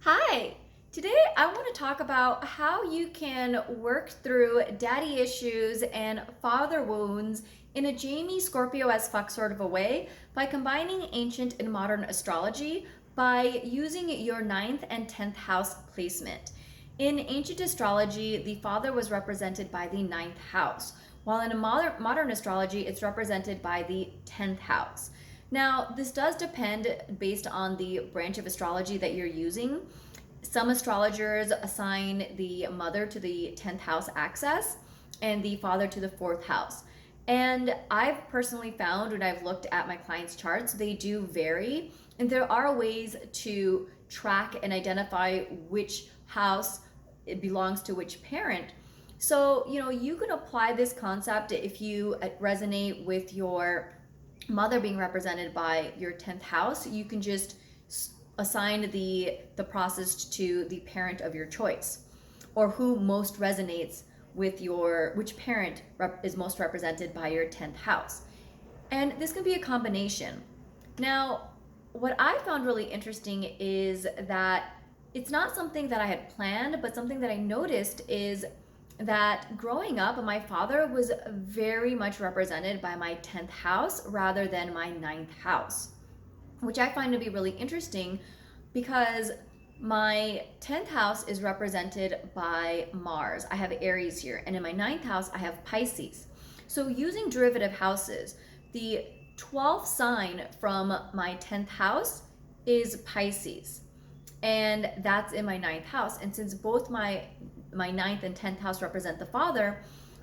Hi! Today I want to talk about how you can work through daddy issues and father wounds in a J-me Scorpio AF sort of a way by combining ancient and modern astrology by using your ninth and 10th house placement. In ancient astrology, the father was represented by the ninth house, while in a modern astrology, it's represented by the 10th house. Now, this does depend based on the branch of astrology that you're using. Some astrologers assign the mother to the 10th house axis and the father to the 4th house. And I've personally found when I've looked at my clients' charts, they do vary. And there are ways to track and identify which house it belongs to which parent. So, you can apply this concept if you resonate with your mother being represented by your 10th house. You can just assign the process to the parent of your choice, or who most resonates with which parent is most represented by your 10th house. And this can be a combination. Now, what I found really interesting is that it's not something that I had planned, but something that I noticed is that growing up, my father was very much represented by my 10th house rather than my 9th house, which I find to be really interesting because my 10th house is represented by Mars. I have Aries here, and in my 9th house, I have Pisces. So using derivative houses, the 12th sign from my 10th house is Pisces, and that's in my 9th house. And since both my 9th and 10th house represent the father,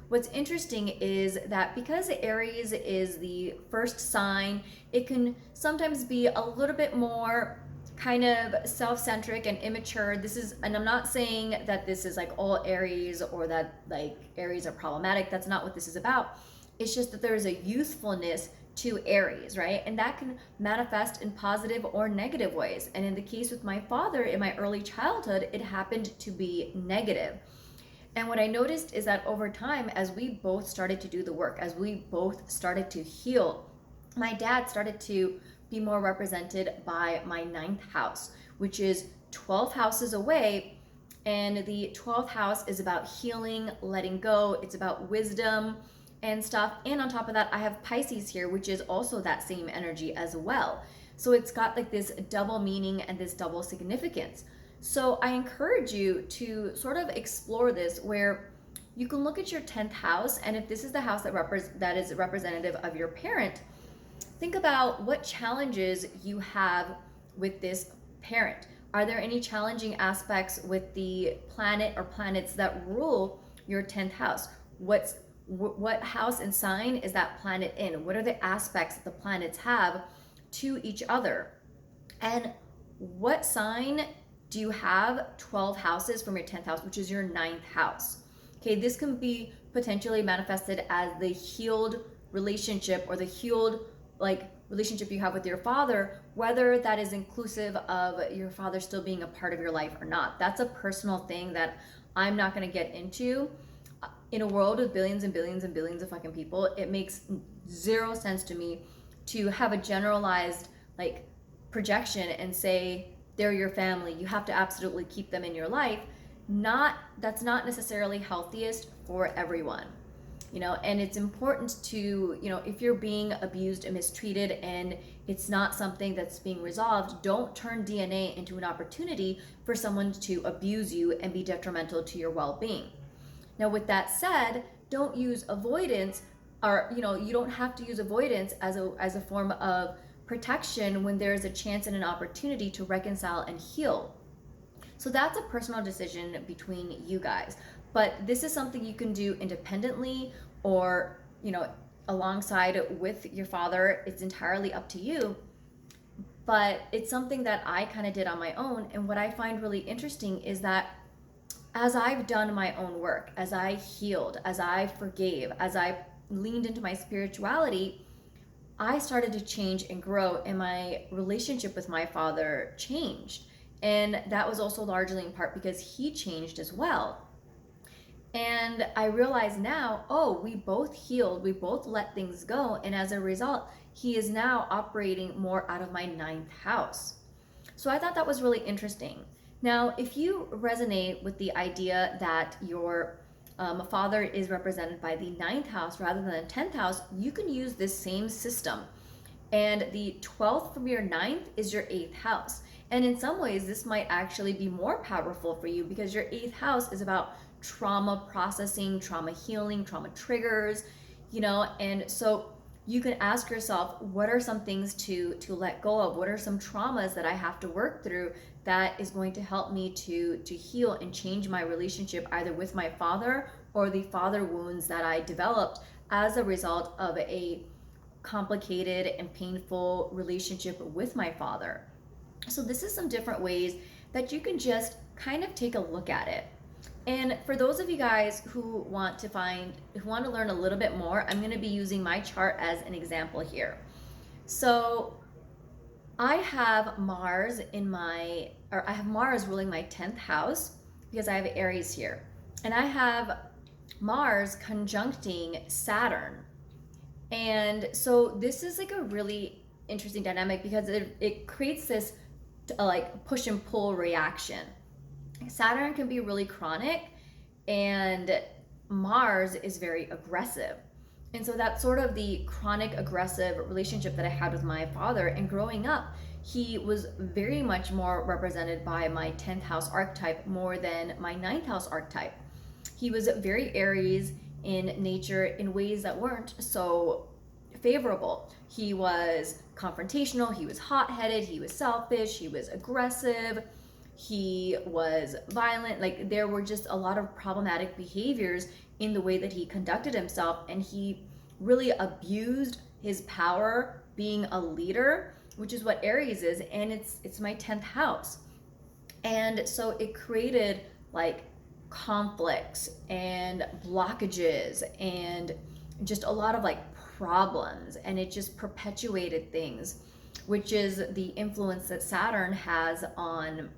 what's interesting is that because Aries is the first sign, it can sometimes be a little bit more kind of self-centric and immature. And I'm not saying that this is like all Aries or that like Aries are problematic. That's not what this is about. It's just that there's a youthfulness to Aries, right? And that can manifest in positive or negative ways. And in the case with my father, in my early childhood, it happened to be negative. And what I noticed is that over time, as we both started to do the work, as we both started to heal, my dad started to be more represented by my 9th house, which is 12 houses away. And the 12th house is about healing, letting go. It's about wisdom and stuff. And on top of that, I have Pisces here, which is also that same energy as well. So it's got like this double meaning and this double significance. So I encourage you to sort of explore this, where you can look at your 10th house, and if this is the house that is representative of your parent, think about what challenges you have with this parent. Are there any challenging aspects with the planet or planets that rule your 10th house? What house and sign is that planet in? What are the aspects that the planets have to each other? And what sign do you have 12 houses from your 10th house, which is your 9th house? Okay, this can be potentially manifested as the healed relationship or the healed relationship you have with your father, whether that is inclusive of your father still being a part of your life or not. That's a personal thing that I'm not going to get into. In a world with billions and billions and billions of fucking people, it makes zero sense to me to have a generalized projection and say they're your family, you have to absolutely keep them in your life. That's not necessarily healthiest for everyone. And it's important to, if you're being abused and mistreated and it's not something that's being resolved, don't turn DNA into an opportunity for someone to abuse you and be detrimental to your well-being. Now, with that said, don't use avoidance, or you don't have to use avoidance as a form of protection when there is a chance and an opportunity to reconcile and heal. So that's a personal decision between you guys. But this is something you can do independently or, alongside with your father. It's entirely up to you. But it's something that I kind of did on my own. And what I find really interesting is that as I've done my own work, as I healed, as I forgave, as I leaned into my spirituality, I started to change and grow, and my relationship with my father changed. And that was also largely in part because he changed as well. And I realize now, we both healed, we both let things go. And as a result, he is now operating more out of my 9th house. So I thought that was really interesting. Now, if you resonate with the idea that your father is represented by the ninth house rather than the 10th house, you can use this same system. And the 12th from your ninth is your eighth house. And in some ways, this might actually be more powerful for you because your eighth house is about trauma processing, trauma healing, trauma triggers, and so you can ask yourself, what are some things to let go of? What are some traumas that I have to work through that is going to help me to heal and change my relationship either with my father or the father wounds that I developed as a result of a complicated and painful relationship with my father. So this is some different ways that you can just kind of take a look at it. And for those of you guys who want to learn a little bit more, I'm going to be using my chart as an example here. So I have Mars ruling my 10th house because I have Aries here. And I have Mars conjuncting Saturn. And so this is like a really interesting dynamic because it creates this like push and pull reaction. Saturn can be really chronic and Mars is very aggressive. And so that's sort of the chronic aggressive relationship that I had with my father. And growing up, he was very much more represented by my 10th house archetype more than my 9th house archetype. He was very Aries in nature in ways that weren't so favorable. He was confrontational, he was hot-headed, he was selfish, he was aggressive, he was violent. Like there were just a lot of problematic behaviors in the way that he conducted himself, and he really abused his power being a leader, which is what Aries is, and it's my 10th house. And so it created like conflicts and blockages and just a lot of like problems, and it just perpetuated things, which is the influence that Saturn has on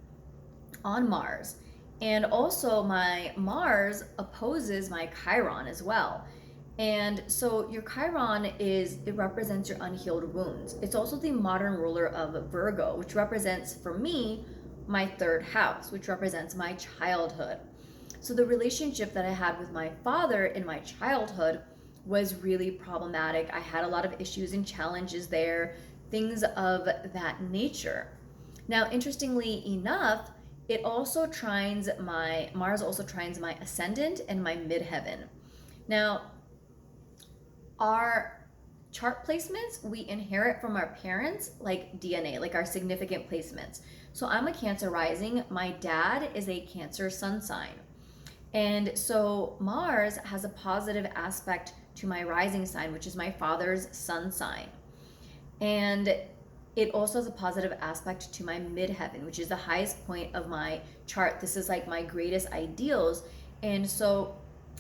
Mars. And also my Mars opposes my Chiron as well. And so your Chiron it represents your unhealed wounds. It's also the modern ruler of Virgo, which represents for me my 3rd house, which represents my childhood. So the relationship that I had with my father in my childhood was really problematic. I had a lot of issues and challenges there, things of that nature. Now, interestingly enough, Mars also trines my ascendant and my midheaven. Now, our chart placements we inherit from our parents like DNA, like our significant placements. So I'm a Cancer rising. My dad is a Cancer sun sign. And so Mars has a positive aspect to my rising sign, which is my father's sun sign. And it also has a positive aspect to my midheaven, which is the highest point of my chart. This is like my greatest ideals. And so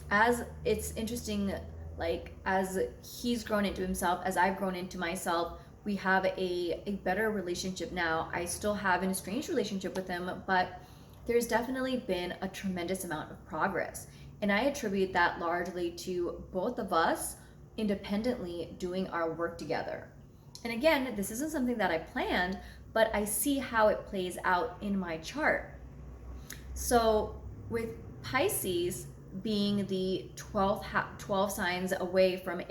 as it's interesting, like as he's grown into himself, as I've grown into myself, we have a better relationship now. I still have an estranged relationship with him, but there's definitely been a tremendous amount of progress. And I attribute that largely to both of us independently doing our work together. And again, this isn't something that I planned, but I see how it plays out in my chart. So with Pisces being the 12 signs away from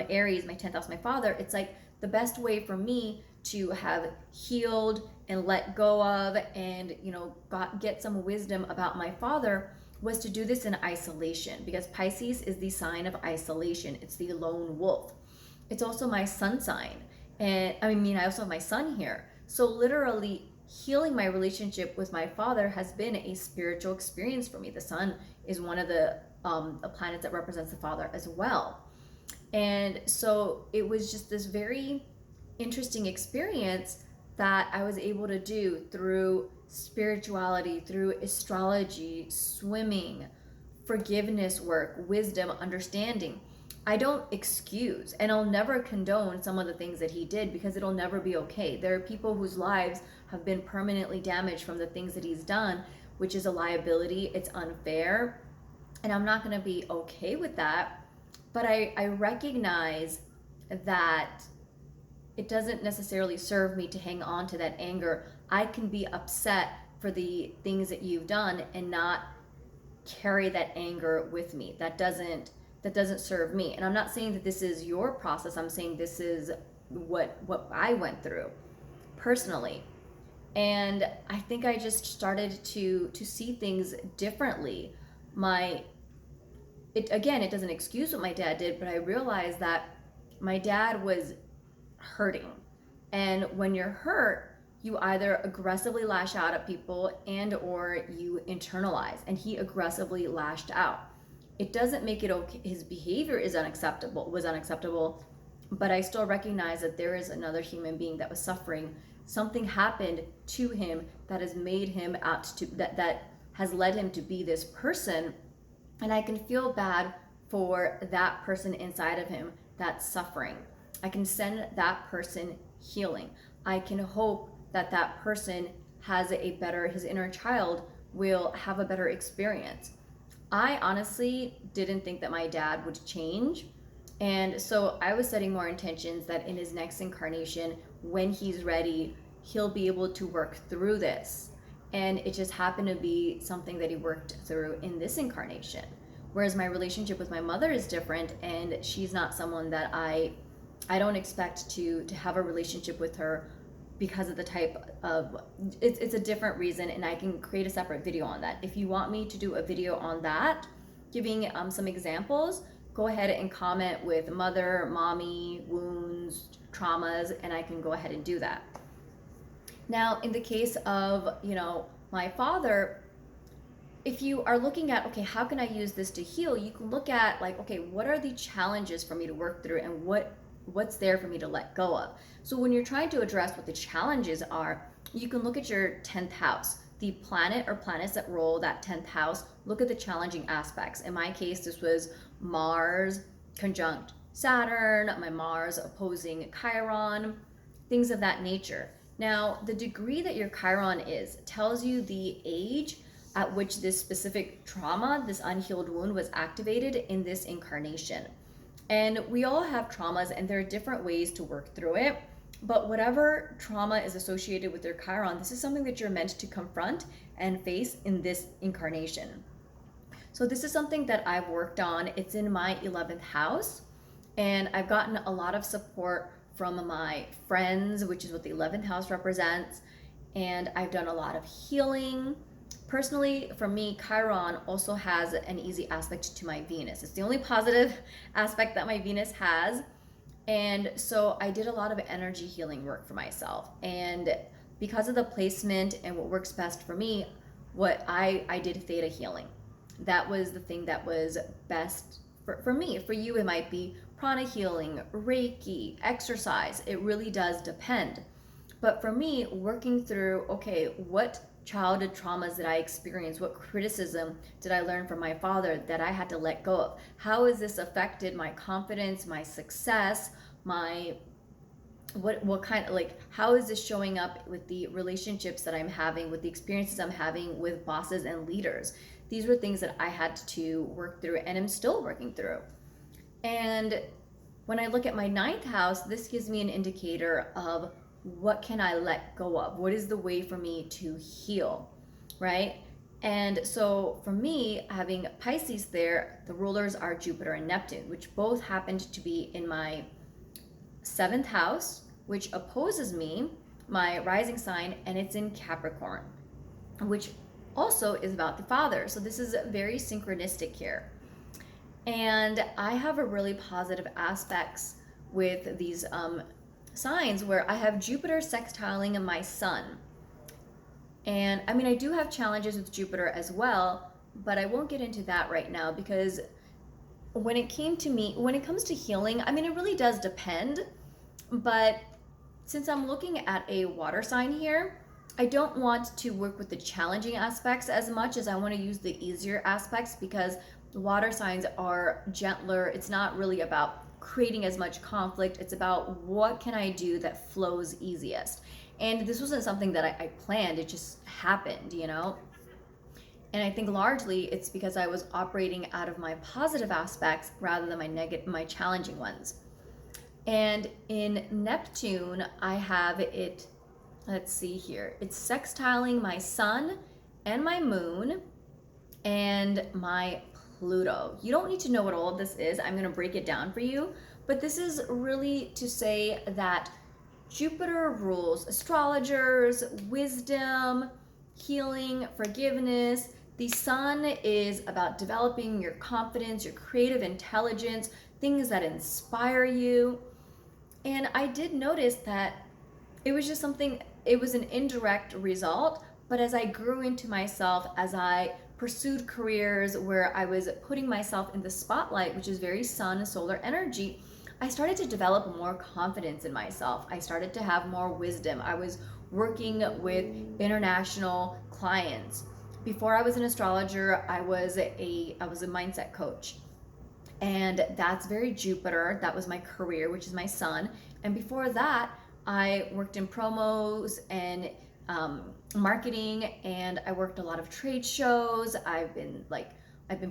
Aries, my 10th house, my father, it's like the best way for me to have healed and let go of and get some wisdom about my father was to do this in isolation, because Pisces is the sign of isolation. It's the lone wolf. It's also my sun sign. And I also have my sun here. So literally healing my relationship with my father has been a spiritual experience for me. The sun is one of the planets that represents the father as well. And so it was just this very interesting experience that I was able to do through spirituality, through astrology, swimming, forgiveness work, wisdom, understanding. I don't excuse, and I'll never condone some of the things that he did because it'll never be okay. There are people whose lives have been permanently damaged from the things that he's done, which is a liability. It's unfair, and I'm not going to be okay with that. But I recognize that it doesn't necessarily serve me to hang on to that anger I can be upset for the things that you've done and not carry that anger with me. That doesn't serve me. And I'm not saying that this is your process. I'm saying this is what I went through personally. And I think I just started to see things differently. It doesn't excuse what my dad did, but I realized that my dad was hurting. And when you're hurt, you either aggressively lash out at people and or you internalize, and he aggressively lashed out. It doesn't make it okay. His behavior was unacceptable, but I still recognize that there is another human being that was suffering. Something happened to him that has made him that has led him to be this person, and I can feel bad for that person inside of him that's suffering. I can send that person healing. I can hope that that person has his inner child will have a better experience. I honestly didn't think that my dad would change. And so I was setting more intentions that in his next incarnation, when he's ready, he'll be able to work through this. And it just happened to be something that he worked through in this incarnation. Whereas my relationship with my mother is different, and she's not someone that I don't expect to have a relationship with her because of the type of, it's a different reason, and I can create a separate video on that. If you want me to do a video on that, giving some examples, go ahead and comment with mother, mommy, wounds, traumas, and I can go ahead and do that. Now, in the case of, my father, if you are looking at, okay, how can I use this to heal? You can look at like, okay, what are the challenges for me to work through, and what's there for me to let go of? So when you're trying to address what the challenges are, you can look at your 10th house, the planet or planets that rule that 10th house. Look at the challenging aspects. In my case, this was Mars conjunct Saturn, my Mars opposing Chiron, things of that nature. Now, the degree that your Chiron is tells you the age at which this specific trauma, this unhealed wound, was activated in this incarnation. And we all have traumas, and there are different ways to work through it. But whatever trauma is associated with your Chiron, this is something that you're meant to confront and face in this incarnation. So this is something that I've worked on. It's in my 11th house, and I've gotten a lot of support from my friends, which is what the 11th house represents. And I've done a lot of healing. Personally, for me, Chiron also has an easy aspect to my Venus. It's the only positive aspect that my Venus has. And so I did a lot of energy healing work for myself. And because of the placement and what works best for me, I did theta healing. That was the thing that was best for me. For you, it might be prana healing, Reiki, exercise. It really does depend. But for me, working through, okay, what childhood traumas that I experienced, what criticism did I learn from my father that I had to let go of? How has this affected my confidence, my success, what kind of, like, how is this showing up with the relationships that I'm having, with the experiences I'm having with bosses and leaders? These were things that I had to work through and am still working through. And when I look at my 9th house, this gives me an indicator of what can I let go of? What is the way for me to heal, right? And so for me, having Pisces there, the rulers are Jupiter and Neptune, which both happened to be in my 7th house, which opposes me, my rising sign, and it's in Capricorn, which also is about the father. So this is very synchronistic here. And I have a really positive aspects with these signs where I have Jupiter sextiling my sun. And I mean, I do have challenges with Jupiter as well, but I won't get into that right now, because when it comes to healing, I mean, it really does depend. But since I'm looking at a water sign here, I don't want to work with the challenging aspects as much as I want to use the easier aspects, because the water signs are gentler. It's not really about creating as much conflict. It's about what can I do that flows easiest. And this wasn't something that I planned. It just happened, And I think largely it's because I was operating out of my positive aspects rather than my challenging ones. And in Neptune, I have it let's see here. It's sextiling my sun and my moon and my Pluto. You don't need to know what all of this is. I'm going to break it down for you. But this is really to say that Jupiter rules astrologers, wisdom, healing, forgiveness. The sun is about developing your confidence, your creative intelligence, things that inspire you. And I did notice that it was just something, it was an indirect result. But as I grew into myself, as I pursued careers where I was putting myself in the spotlight, which is very sun and solar energy, I started to develop more confidence in myself. I started to have more wisdom. I was working with international clients. Before I was an astrologer, I was a mindset coach. And that's very Jupiter. That was my career, which is my sun. And before that, I worked in promos and marketing, and I worked a lot of trade shows. I've been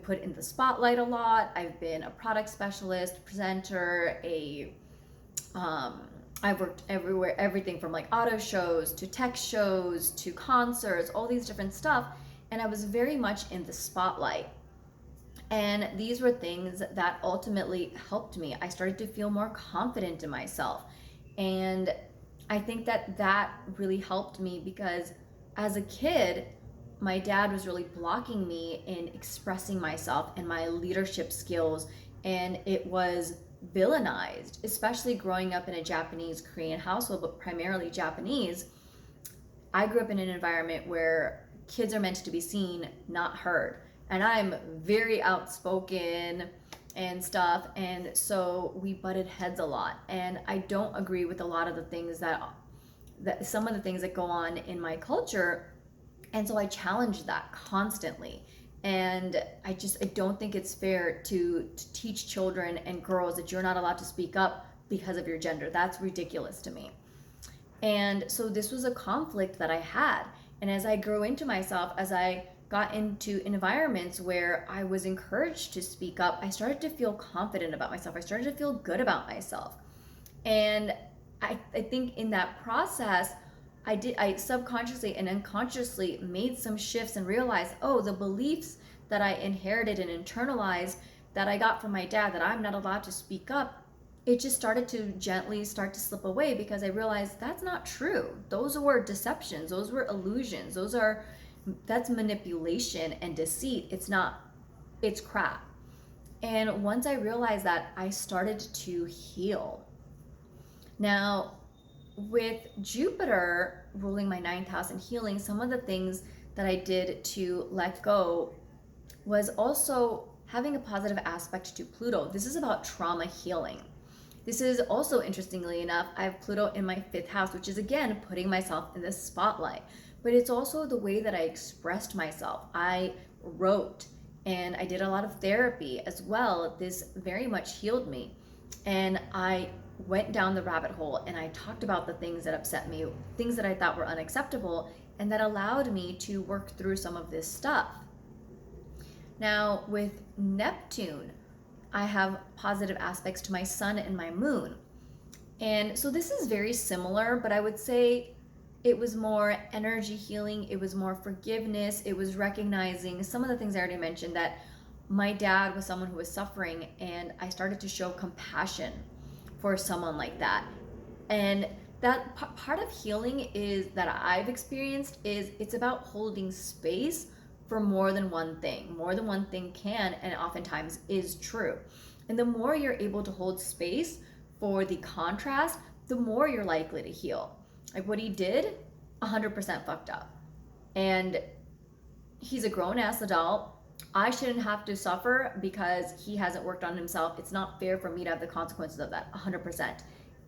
put in the spotlight a lot. I've been a product specialist, presenter, I've worked everywhere, everything from like auto shows to tech shows to concerts, all these different stuff. And I was very much in the spotlight. And these were things that ultimately helped me. I started to feel more confident in myself. And I think that really helped me because as a kid, my dad was really blocking me in expressing myself and my leadership skills, and it was villainized, especially growing up in a Japanese Korean household, but primarily Japanese. I grew up in an environment where kids are meant to be seen, not heard. And I'm very outspoken and stuff, and so we butted heads a lot. And I don't agree with a lot of the things that some of the things that go on in my culture. And so I challenge that constantly. And I don't think it's fair to teach children and girls that you're not allowed to speak up because of your gender. That's ridiculous to me. And so this was a conflict that I had. And as I grew into myself, as I got into environments where I was encouraged to speak up, I started to feel confident about myself. I started to feel good about myself. And I think in that process, I subconsciously and unconsciously made some shifts and realized, oh, the beliefs that I inherited and internalized that I got from my dad, that I'm not allowed to speak up, it just started to gently start to slip away because I realized that's not true. Those were deceptions. Those were illusions. That's manipulation and deceit. It's crap. And once I realized that, I started to heal. Now, with Jupiter ruling my ninth house and healing, some of the things that I did to let go was also having a positive aspect to Pluto. This is about trauma healing. This is also, interestingly enough, I have Pluto in my fifth house, which is again putting myself in the spotlight. But it's also the way that I expressed myself. I wrote and I did a lot of therapy as well. This very much healed me. And I went down the rabbit hole and I talked about the things that upset me, things that I thought were unacceptable, and that allowed me to work through some of this stuff. Now, with Neptune, I have positive aspects to my sun and my moon. And so this is very similar, but I would say it was more energy healing, it was more forgiveness, it was recognizing some of the things I already mentioned, that my dad was someone who was suffering, and I started to show compassion for someone like that. And that part of healing is that I've experienced is it's about holding space for more than one thing. More than one thing can and oftentimes is true. And the more you're able to hold space for the contrast, the more you're likely to heal. Like what he did, 100% fucked up. And he's a grown-ass adult. I shouldn't have to suffer because he hasn't worked on himself. It's not fair for me to have the consequences of that, 100%.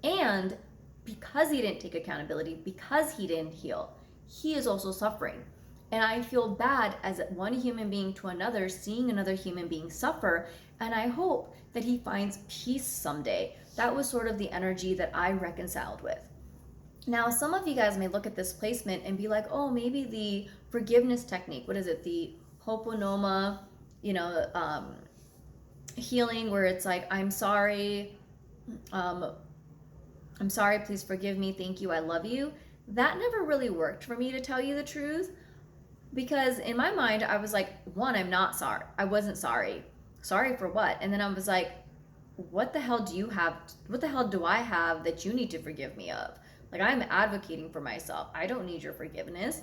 And because he didn't take accountability, because he didn't heal, he is also suffering. And I feel bad as one human being to another, seeing another human being suffer, and I hope that he finds peace someday. That was sort of the energy that I reconciled with. Now, some of you guys may look at this placement and be like, oh, maybe the forgiveness technique, what is it? The Ho'oponoma, healing, where it's like, I'm sorry, please forgive me, thank you, I love you. That never really worked for me, to tell you the truth, because in my mind, I was like, one, I'm not sorry. I wasn't sorry. Sorry for what? And then I was like, what the hell do you have? What the hell do I have that you need to forgive me of? Like, I'm advocating for myself. I don't need your forgiveness.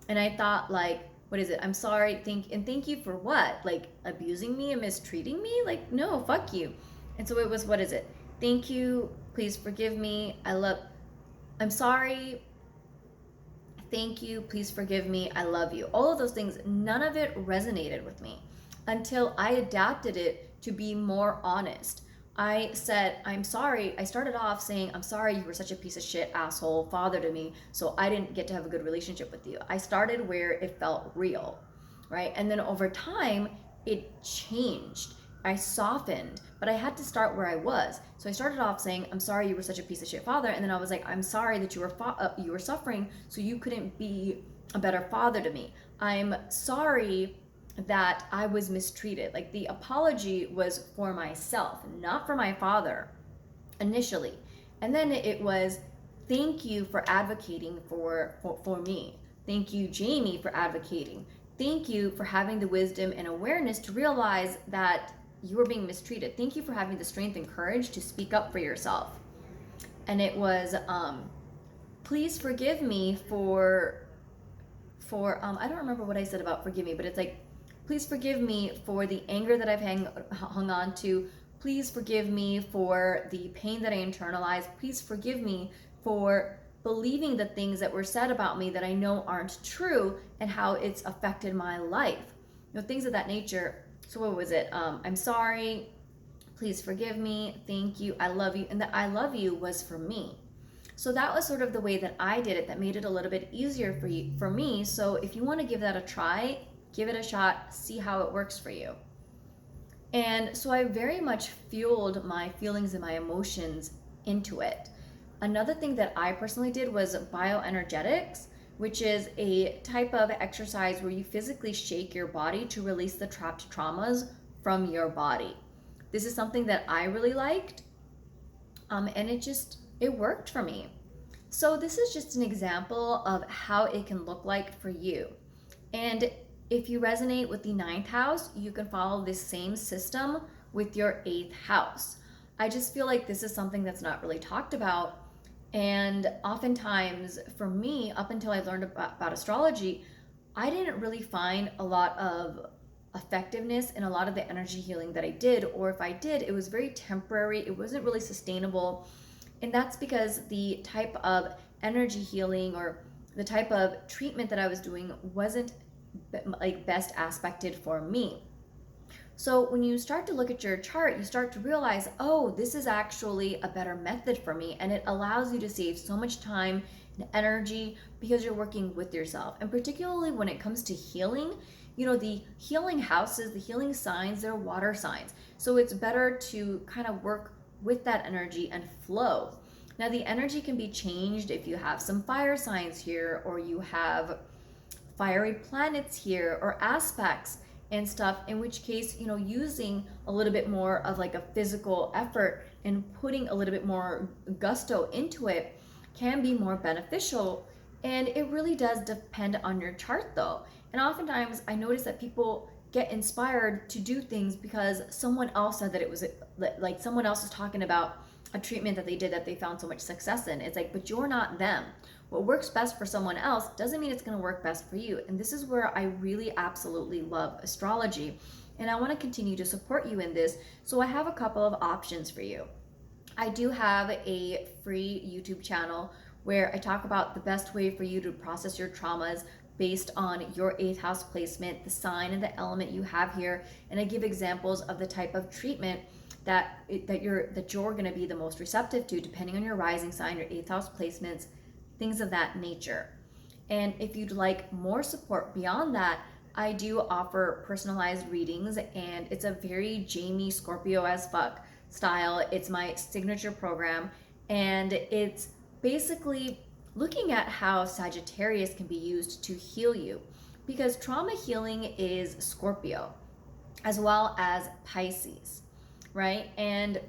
And I thought, like, what is it? I'm sorry. Thank you for what? Like, abusing me and mistreating me? Like, no, fuck you. And so it was, what is it? Thank you. Please forgive me. I'm sorry. Thank you. Please forgive me. I love you. All of those things, none of it resonated with me until I adapted it to be more honest. I said, I'm sorry. I started off saying, I'm sorry you were such a piece of shit, asshole, father to me, so I didn't get to have a good relationship with you. I started where it felt real, right? And then over time, it changed. I softened, but I had to start where I was. So I started off saying, I'm sorry you were such a piece of shit father. And then I was like, I'm sorry that you were suffering so you couldn't be a better father to me. I'm sorry that I was mistreated. Like, the apology was for myself, not for my father initially. And then it was, thank you for advocating for me. Thank you, Jaymie, for advocating. Thank you for having the wisdom and awareness to realize that you were being mistreated. Thank you for having the strength and courage to speak up for yourself. And it was, please forgive me for I don't remember what I said about forgive me, but it's like, please forgive me for the anger that I've hung on to. Please forgive me for the pain that I internalized. Please forgive me for believing the things that were said about me that I know aren't true and how it's affected my life. You know, things of that nature. So what was it? I'm sorry. Please forgive me. Thank you. I love you. And the I love you was for me. So that was sort of the way that I did it that made it a little bit easier for me. So if you want to give that a try, give it a shot, see how it works for you. And so I very much fueled my feelings and my emotions into it. Another thing that I personally did was bioenergetics, which is a type of exercise where you physically shake your body to release the trapped traumas from your body. This is something that I really liked, and it worked for me. So this is just an example of how it can look like for you. And if you resonate with the 9th house, you can follow this same system with your 8th house. I just feel like this is something that's not really talked about. And oftentimes, for me, up until I learned about astrology, I didn't really find a lot of effectiveness in a lot of the energy healing that I did. Or if I did, it was very temporary. It wasn't really sustainable. And that's because the type of energy healing or the type of treatment that I was doing wasn't like best aspected for me. So when you start to look at your chart, you start to realize, oh, this is actually a better method for me. And it allows you to save so much time and energy because you're working with yourself. And particularly when it comes to healing, you know, the healing houses, the healing signs, they're water signs. So it's better to kind of work with that energy and flow. Now, the energy can be changed if you have some fire signs here, or you have fiery planets here, or aspects and stuff, in which case, you know, using a little bit more of like a physical effort and putting a little bit more gusto into it can be more beneficial. And it really does depend on your chart though. And oftentimes I notice that people get inspired to do things because someone else said that it was like someone else is talking about a treatment that they did that they found so much success in. It's like, but you're not them. What works best for someone else doesn't mean it's going to work best for you. And this is where I really absolutely love astrology. And I want to continue to support you in this. So I have a couple of options for you. I do have a free YouTube channel where I talk about the best way for you to process your traumas based on your 8th house placement, the sign and the element you have here. And I give examples of the type of treatment that you're going to be the most receptive to, depending on your rising sign, your 8th house placements, things of that nature. And if you'd like more support beyond that, I do offer personalized readings, and it's a very J-me Scorpio AF style. It's my signature program, and it's basically looking at how Sagittarius can be used to heal you, because trauma healing is Scorpio as well as Pisces, right? And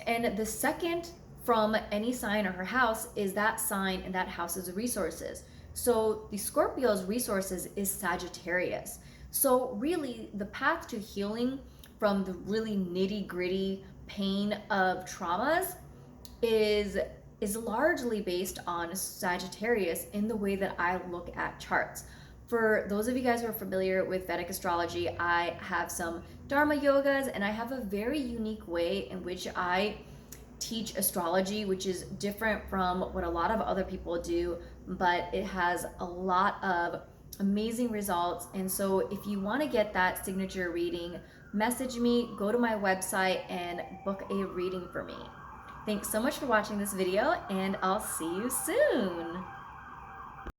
the second from any sign or her house is that sign and that house's resources. So the Scorpio's resources is Sagittarius. So really the path to healing from the really nitty-gritty pain of traumas is is largely based on Sagittarius in the way that I look at charts. For those of you guys who are familiar with Vedic astrology, I have some Dharma yogas and I have a very unique way in which I teach astrology, which is different from what a lot of other people do, but it has a lot of amazing results. And so if you want to get that signature reading, message me, go to my website and book a reading for me. Thanks so much for watching this video, and I'll see you soon.